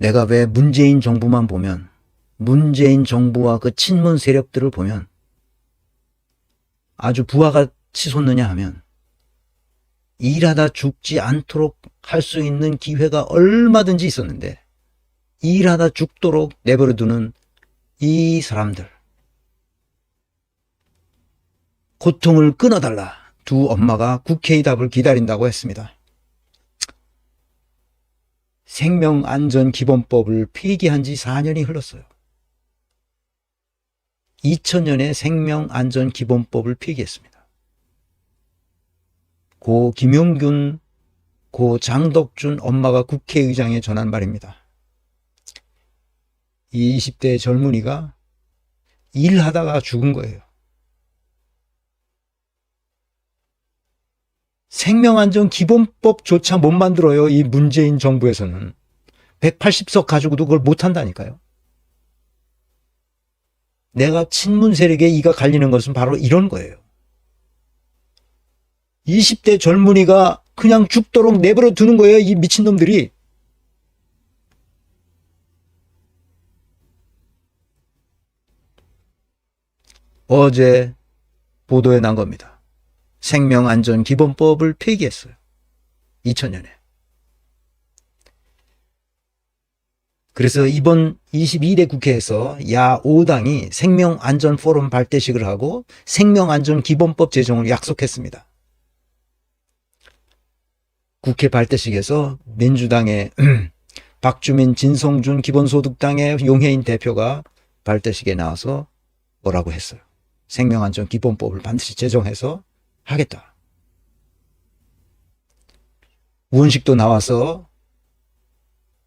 내가 왜 문재인 정부만 보면, 문재인 정부와 그 친문 세력들을 보면 아주 부하가 치솟느냐 하면, 일하다 죽지 않도록 할 수 있는 기회가 얼마든지 있었는데 일하다 죽도록 내버려두는 이 사람들, 고통을 끊어달라. 두 엄마가 국회의 답을 기다린다고 했습니다. 생명안전기본법을 폐기한 지 4년이 흘렀어요. 2000년에 생명안전기본법을 폐기했습니다. 고 김용균, 고 장덕준 엄마가 국회의장에 전한 말입니다. 이 20대 젊은이가 일하다가 죽은 거예요. 생명안전기본법조차 못 만들어요. 이 문재인 정부에서는. 180석 가지고도 그걸 못한다니까요. 내가 친문 세력에 이가 갈리는 것은 바로 이런 거예요. 20대 젊은이가 그냥 죽도록 내버려 두는 거예요. 이 미친놈들이. 어제 보도에 난 겁니다. 생명안전기본법을 폐기했어요. 2000년에. 그래서 이번 22대 국회에서 야 5당이 생명안전포럼 발대식을 하고 생명안전기본법 제정을 약속했습니다. 국회 발대식에서 민주당의 박주민, 진성준, 기본소득당의 용해인 대표가 발대식에 나와서 뭐라고 했어요. 생명안전기본법을 반드시 제정해서 하겠다. 우원식도 나와서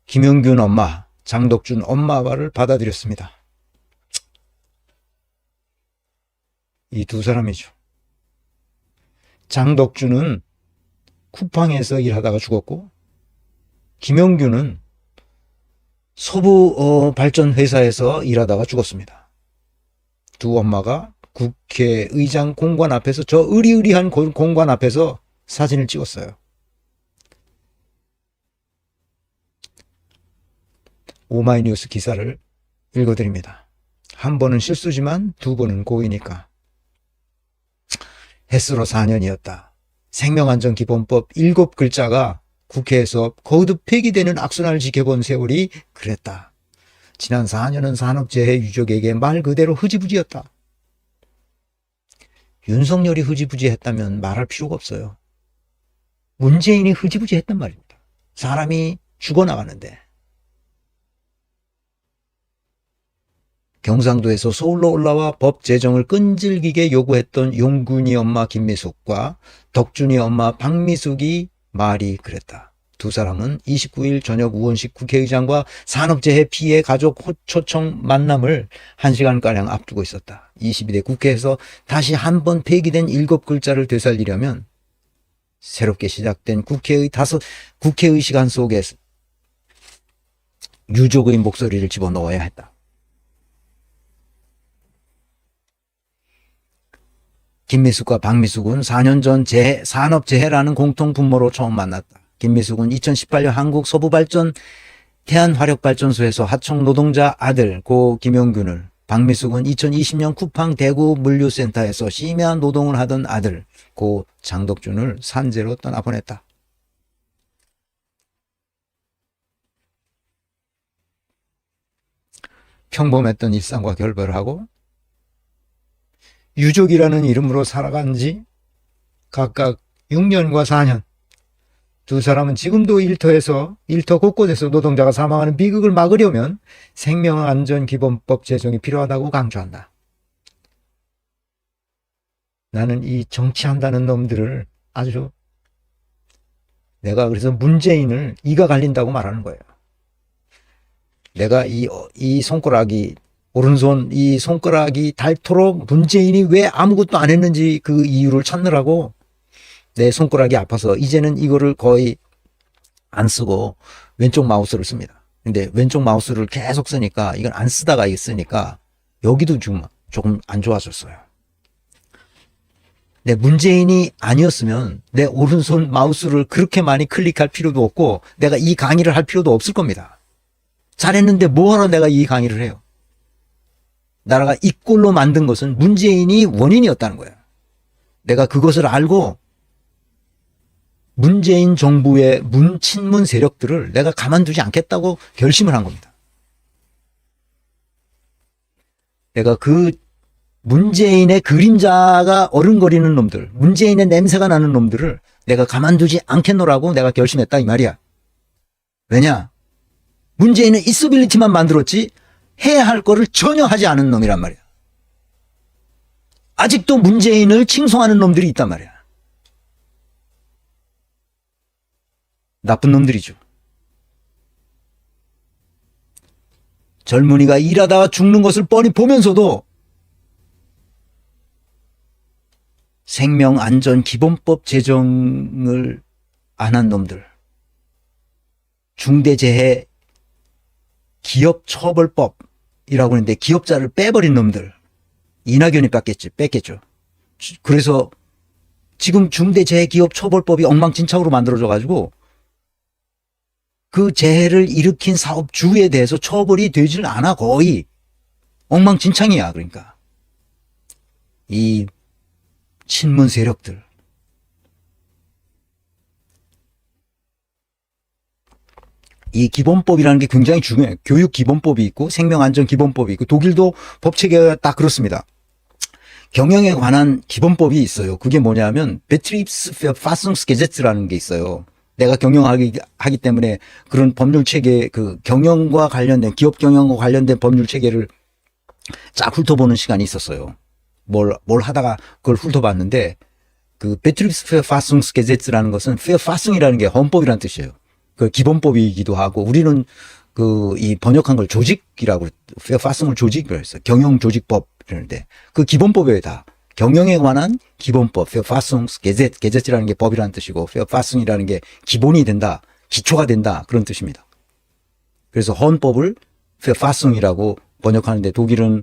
김용균 엄마, 장덕준 엄마 말을 받아들였습니다. 이 두 사람이죠. 장덕준은 쿠팡에서 일하다가 죽었고, 김용균은 서부 발전 회사에서 일하다가 죽었습니다. 두 엄마가 국회의장 공관 앞에서, 저 으리으리한 공관 앞에서 사진을 찍었어요. 오마이뉴스 기사를 읽어드립니다. 한 번은 실수지만 두 번은 고의니까. 햇수로 4년이었다. 생명안전기본법 7글자가 국회에서 거듭 폐기되는 악순환을 지켜본 세월이 그랬다. 지난 4년은 산업재해 유족에게 말 그대로 흐지부지였다. 윤석열이 흐지부지했다면 말할 필요가 없어요. 문재인이 흐지부지했단 말입니다. 사람이 죽어나가는데. 경상도에서 서울로 올라와 법 제정을 끈질기게 요구했던 용균이 엄마 김미숙과 덕준이 엄마 박미숙이 말이 그랬다. 두 사람은 29일 저녁 우원식 국회의장과 산업재해 피해 가족 초청 만남을 1시간가량 앞두고 있었다. 22대 국회에서 다시 한 번 폐기된 7글자를 되살리려면 새롭게 시작된 국회의 시간 속에 유족의 목소리를 집어넣어야 했다. 김미숙과 박미숙은 4년 전 산업재해라는 공통분모로 처음 만났다. 김미숙은 2018년 한국 서부발전 태안화력발전소에서 하청 노동자 아들 고 김용균을, 박미숙은 2020년 쿠팡 대구 물류센터에서 심야 노동을 하던 아들 고 장덕준을 산재로 떠나보냈다. 평범했던 일상과 결별을 하고 유족이라는 이름으로 살아간 지 각각 6년과 4년. 두 사람은 지금도 일터 곳곳에서 노동자가 사망하는 비극을 막으려면 생명안전기본법 제정이 필요하다고 강조한다. 나는 이 정치한다는 놈들을 아주, 내가 그래서 문재인을 이가 갈린다고 말하는 거예요. 내가 이 손가락이, 오른손 이 손가락이 닳도록 문재인이 왜 아무것도 안 했는지 그 이유를 찾느라고 내 손가락이 아파서 이제는 이거를 거의 안 쓰고 왼쪽 마우스를 씁니다. 근데 왼쪽 마우스를 계속 쓰니까, 이건 안 쓰다가 있으니까 여기도 조금 안 좋아졌어요. 내 문재인이 아니었으면 내 오른손 마우스를 그렇게 많이 클릭할 필요도 없고 내가 이 강의를 할 필요도 없을 겁니다. 잘했는데 뭐하러 내가 이 강의를 해요? 나라가 이 꼴로 만든 것은 문재인이 원인이었다는 거야. 내가 그것을 알고 문재인 정부의 친문 세력들을 내가 가만두지 않겠다고 결심을 한 겁니다. 내가 그 문재인의 그림자가 어른거리는 놈들, 문재인의 냄새가 나는 놈들을 내가 가만두지 않겠노라고 내가 결심했다 이 말이야. 왜냐? 문재인은 있어빌리티만 만들었지 해야 할 거를 전혀 하지 않은 놈이란 말이야. 아직도 문재인을 칭송하는 놈들이 있단 말이야. 나쁜 놈들이죠. 젊은이가 일하다가 죽는 것을 뻔히 보면서도 생명안전기본법 제정을 안 한 놈들, 중대재해 기업처벌법이라고 하는데 기업자를 빼버린 놈들, 이낙연이 뺐겠죠. 그래서 지금 중대재해기업처벌법이 엉망진창으로 만들어져 가지고 그 재해를 일으킨 사업주에 대해서 처벌이 되질 않아. 거의 엉망진창이야. 그러니까 이 친문 세력들, 이 기본법이라는 게 굉장히 중요해요. 교육기본법이 있고 생명안전기본법이 있고 독일도 법체계가 딱 그렇습니다. 경영에 관한 기본법이 있어요. 그게 뭐냐면 베트립스파송스게제츠라는 게 있어요. 내가 경영하기 때문에 그런 법률 체계, 그 경영과 관련된, 기업 경영과 관련된 법률 체계를 쫙 훑어보는 시간이 있었어요. 뭘 하다가 그걸 훑어봤는데, 그 베트립스파송스게제츠라는 것은 페어파송이라는 게 헌법이라는 뜻이에요. 그 기본법이기도 하고, 우리는 이 번역한 걸 조직이라고, 페어파송을 조직이라고 했어요. 경영조직법 이러는데, 그 기본법에 다 경영에 관한 기본법, 페어파송스게제츠라는 게 법이라는 뜻이고, 페어파송이라는 게 기본이 된다, 기초가 된다, 그런 뜻입니다. 그래서 헌법을 페어파송이라고 번역하는데, 독일은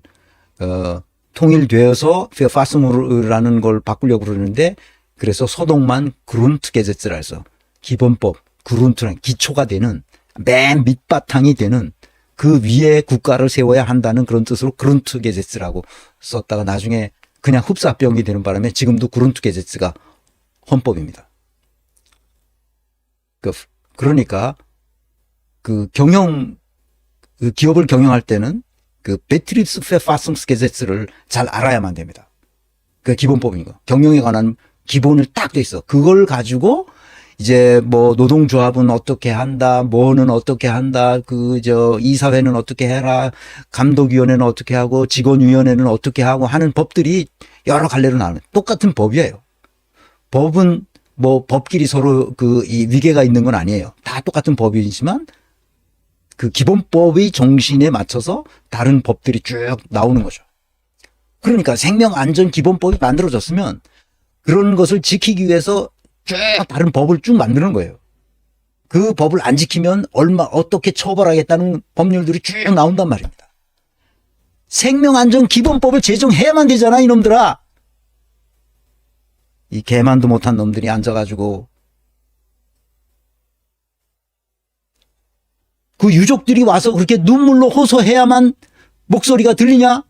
통일되어서 페어파송이라는 걸 바꾸려고 그러는데, 그래서 소독만 그룬트게제츠라 해서 기본법, 그룬트는 기초가 되는, 맨 밑바탕이 되는 그 위에 국가를 세워야 한다는 그런 뜻으로 그룬트게제츠라고 썼다가 나중에 그냥 흡사병이 되는 바람에 지금도 그룬트게제츠가 헌법입니다. 그러니까 그 기업을 경영할 때는 그 베트립스파송스게제츠를 잘 알아야만 됩니다. 그 기본법인 거. 경영에 관한 기본을 딱 돼 있어. 그걸 가지고 이제 뭐 노동조합은 어떻게 한다, 뭐는 어떻게 한다, 이사회는 어떻게 해라, 감독위원회는 어떻게 하고, 직원위원회는 어떻게 하고 하는 법들이 여러 갈래로 나오는 똑같은 법이에요. 법은 뭐 법끼리 서로 이 위계가 있는 건 아니에요. 다 똑같은 법이지만 그 기본법의 정신에 맞춰서 다른 법들이 쭉 나오는 거죠. 그러니까 생명안전기본법이 만들어졌으면 그런 것을 지키기 위해서 쭉 다른 법을 쭉 만드는 거예요. 그 법을 안 지키면 어떻게 처벌하겠다는 법률들이 쭉 나온단 말입니다. 생명안전기본법을 제정해야만 되잖아, 이놈들아. 이 개만도 못한 놈들이 앉아가지고 그 유족들이 와서 그렇게 눈물로 호소해야만 목소리가 들리냐?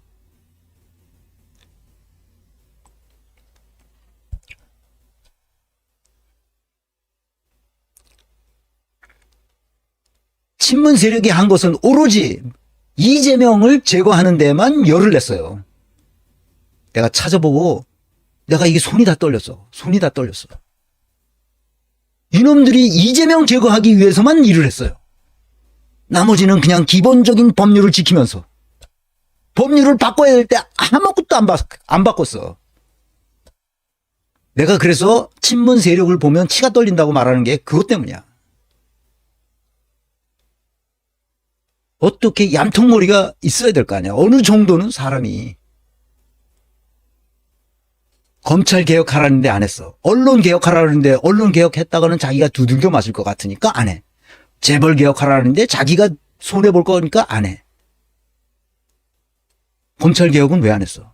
친문 세력이 한 것은 오로지 이재명을 제거하는 데만 열을 냈어요. 내가 찾아보고 내가 이게 손이 다 떨렸어. 손이 다 떨렸어. 이놈들이 이재명 제거하기 위해서만 일을 했어요. 나머지는 그냥 기본적인 법률을 지키면서 법률을 바꿔야 될 때 아무것도 안 바꿨어. 내가 그래서 친문 세력을 보면 치가 떨린다고 말하는 게 그것 때문이야. 어떻게 얌통머리가 있어야 될 거 아니야. 어느 정도는 사람이. 검찰 개혁하라는데 안 했어. 언론 개혁하라는데 언론 개혁했다가는 자기가 두들겨 맞을 것 같으니까 안 해. 재벌 개혁하라는데 자기가 손해볼 거니까 안 해. 검찰 개혁은 왜 안 했어?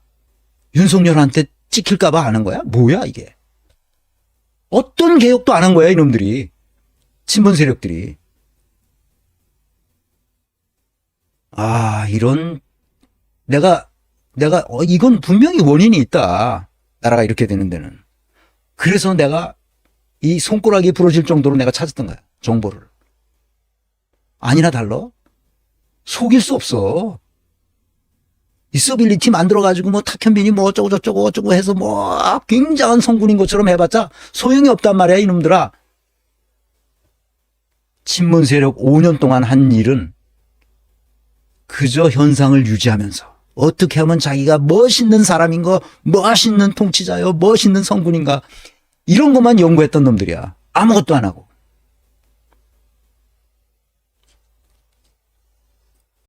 윤석열한테 찍힐까 봐 하는 거야? 뭐야 이게? 어떤 개혁도 안 한 거야 이놈들이. 친문 세력들이. 이런, 이건 분명히 원인이 있다. 나라가 이렇게 되는 데는. 그래서 내가 이 손가락이 부러질 정도로 내가 찾았던 거야. 정보를. 아니나 달라? 속일 수 없어. 이 서빌리티 만들어가지고 뭐 탁현빈이 뭐 어쩌고 해서 뭐 굉장한 성군인 것처럼 해봤자 소용이 없단 말이야, 이놈들아. 친문 세력 5년 동안 한 일은 그저 현상을 유지하면서 어떻게 하면 자기가 멋있는 사람인가, 멋있는 통치자요, 멋있는 성군인가, 이런 것만 연구했던 놈들이야. 아무것도 안 하고.